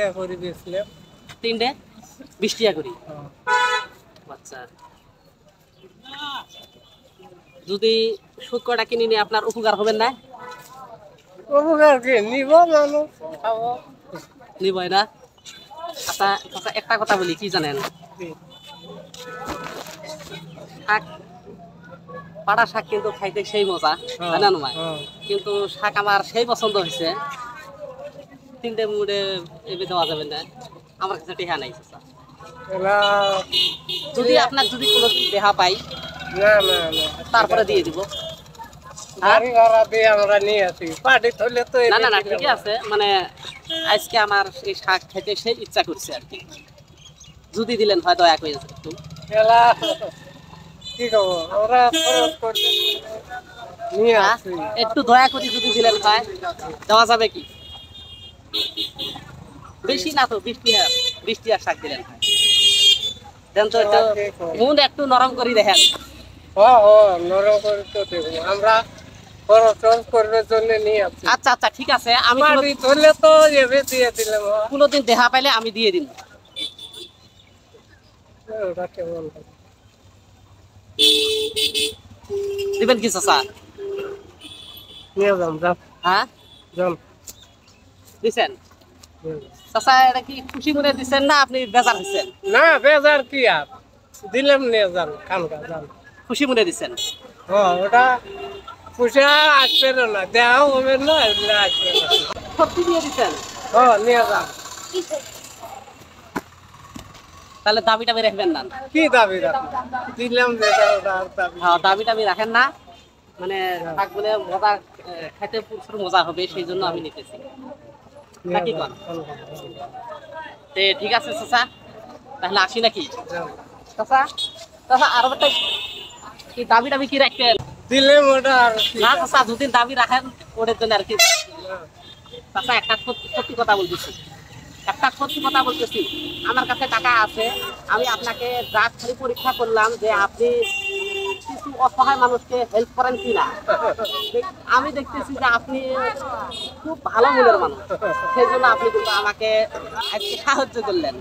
টাকা করে বেচলাম। 3টে 20 টাকা করে। আচ্ছা, যদি শুক্রটা কিনে নিয়ে আপনার উপকার হবেন না? উপকার কি নিব, মানুষ খাবো। নিবই না? আচ্ছা আচ্ছা, একটা কথা বলি, কি জানেন, শাক, পাড়া শাক কিন্তু খাইতে সেই মজা, তাই না নয়? কিন্তু শাক আমার সেই পছন্দ হয়েছে, 3টে মুড়ে এবে দেওয়া যাবে না, আমার কাছে টেহা নাই। যদি আপনার যদি কোনোদিন দেহা পাই, না না না, তারপরে দিয়ে দিব। গাড়ি ভাড়া দিয়ে আমরা নিয়ে আসি, পার্টি হলে তো না না না, ঠিকই আছে, মানে আজকে আমার এই শাক খেতে সেই ইচ্ছা করছে আর কি, যদি দিলেন হয় দয়া করে একটু। খেলা কি করবো, আমরা খরচ করতে নিয়ে আসি। একটু দয়া করে যদি দিলেন হয়, দেওয়া যাবে কি? বেশি না তো, 20 টাকার শাক দিলেন হয়, দেন তো একটু মন একটু নরম করে দেখেন। নরম করে তো দেবো আমরা, খরচ করবার জন্য নিয়ে আসি। আচ্ছা আচ্ছা, ঠিক আছে, আমি পার্টি হলে তো এবে দিয়ে দিলাম। কোনোদিন দেখা পাইলে আমি দিয়ে দিব। ওটা কেমন হবে? দিবেন কি চাচা? নিয়ে যাম, যাম হ্যাঁ, যাম। দিছেন চাচা? এটা কি খুশি মনে দিচ্ছেন না আপনি বেজার হয়েছেন? না বেজার কি আর, দিলাম নিয়ে যান, খানকা যান। খুশি মনে দিচ্ছেন? ওটা পুষা আসবে না, দেওয়া হবে না, এগুলো আসবে না। সত্যি দিয়ে দিচ্ছেন? নিয়ে যান। তাহলে দাবি টাবি রাখবেন না? কি দাবি রাখবেন? দিলাম যেটা ওটা আর দাবি। হ্যাঁ, দাবি টাবি রাখেন না, মানে শাক বলে মজা, খেতে প্রচুর মজা হবে, সেই জন্য আমি নিতেছি। নাকি কোন? ঠিক আছে চাচা, তাহলে আসি নাকি? চাচা চাচা, আরো একটা কি দাবি টাবি কি রাখবেন? দিলাম ওটা আর না চাচা, দুদিন দাবি রাখেন ওটার জন্য আর কি। চাচা একটা সত্যি কথা বলতেছি, একটা সত্যি কথা বলতেছি, আমার কাছে টাকা আছে, আমি আপনাকে যা খালি পরীক্ষা করলাম যে আপনি কিছু অসহায় মানুষকে হেল্প করেন কিনা। আমি দেখতেছি যে আপনি খুব ভালো মনের মানুষ, সেই জন্য আপনি কিন্তু আমাকে আজকে সাহায্য করলেন।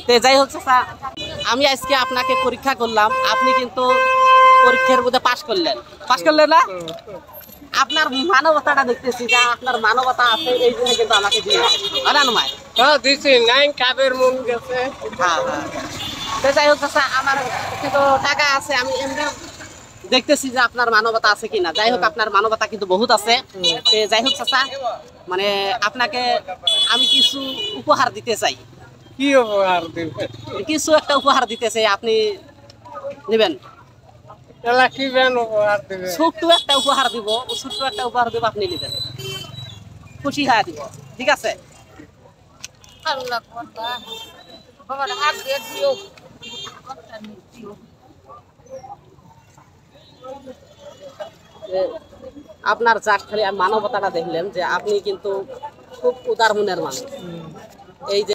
তো যাই হোক চাচা, আমি আজকে আপনাকে পরীক্ষা করলাম, আপনি কিন্তু পরীক্ষার মধ্যে পাশ করলেন না? আপনার মানবতাটা দেখতেছি, যা আপনার মানবতা আছে, এই জন্য কিন্তু আমাকে দিয়েছে, না নয়? দিছি নাই, কাবের মন গেছে। হ্যাঁ হ্যাঁ, তো যাই হোক চাচা, আমার কিন্তু টাকা আছে, আমি এমনি দেখতেছি যে আপনার মানবতা আছে কিনা। যাই হোক, আপনার মানবতা কিন্তু বহুত আছে। যাই হোক চাচা, মানে আপনাকে আমি কিছু উপহার দিতে চাই। কি উপহার দিবে? কিছু একটা উপহার দিতে চাই, আপনি নেবেন? কি বেন উপহার দিবে? ছোট্ট একটা উপহার দিব, ছোট্ট একটা উপহার দিব, আপনি নেবেন, খুশি হয়ে দিব, ঠিক আছে? আপনার যা খালি মানবতাটা দেখলেন যে আপনি কিন্তু খুব উদার মনের মানুষ, এই যে